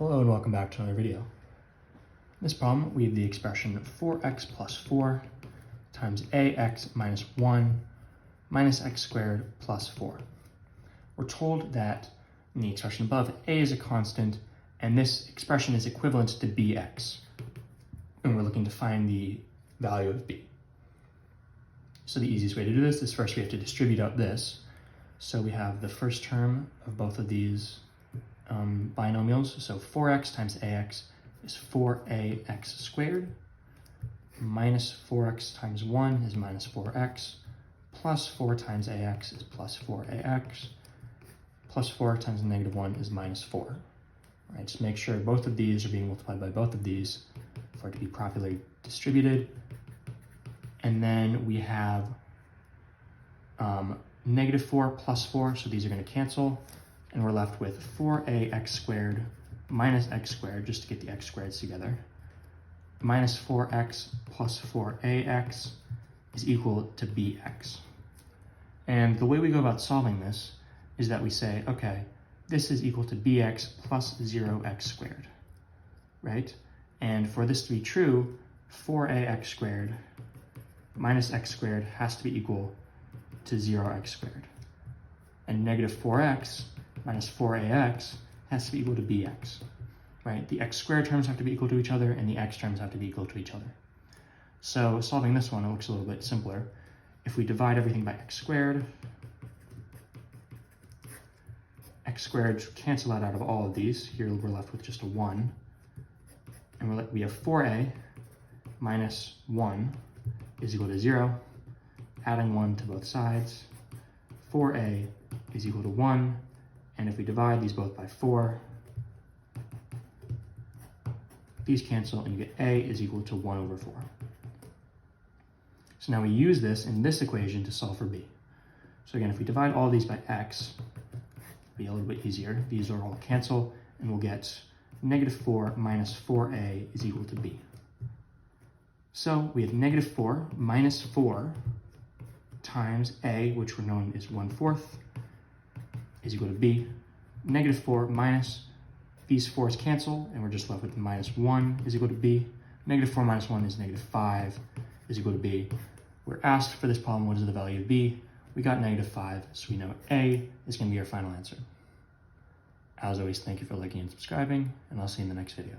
Hello and welcome back to another video. In this problem, we have the expression 4x plus 4 times ax minus 1 minus x squared plus 4. We're told that in the expression above, a is a constant, and this expression is equivalent to bx. And we're looking to find the value of b. So the easiest way to do this is first we have to distribute out this. So we have the first term of both of these binomials. So 4x times ax is 4ax squared, minus 4x times 1 is minus 4x, plus 4 times ax is plus 4ax, plus 4 times negative 1 is minus 4. All right, just make sure both of these are being multiplied by both of these for it to be properly distributed. And then we have negative 4 plus 4, so these are going to cancel. And we're left with 4ax squared minus x squared, just to get the x squareds together, minus 4x plus 4ax is equal to bx. And the way we go about solving this is that we say, okay, this is equal to bx plus 0x squared, right? And for this to be true, 4ax squared minus x squared has to be equal to 0x squared. And negative 4x minus 4ax has to be equal to bx, right? The x squared terms have to be equal to each other, and the x terms have to be equal to each other. So solving this one, it looks a little bit simpler. If we divide everything by x squared cancel out of all of these. Here we're left with just a 1. And we have 4a minus 1 is equal to 0. Adding 1 to both sides. 4a is equal to 1. And if we divide these both by 4, these cancel and you get a is equal to 1 over 4. So now we use this in this equation to solve for b. So again, if we divide all these by x, it'll be a little bit easier. These are all cancel, and we'll get negative 4 minus 4a is equal to b. So we have negative 4 minus 4 times a, which we're known as 1/4, is equal to b. Negative 4 minus these 4's cancel, and we're just left with minus 1 is equal to b. Negative 4 minus 1 is negative 5 is equal to b. We're asked for this problem, what is the value of b? We got negative 5, so we know a is going to be our final answer. As always, thank you for liking and subscribing, and I'll see you in the next video.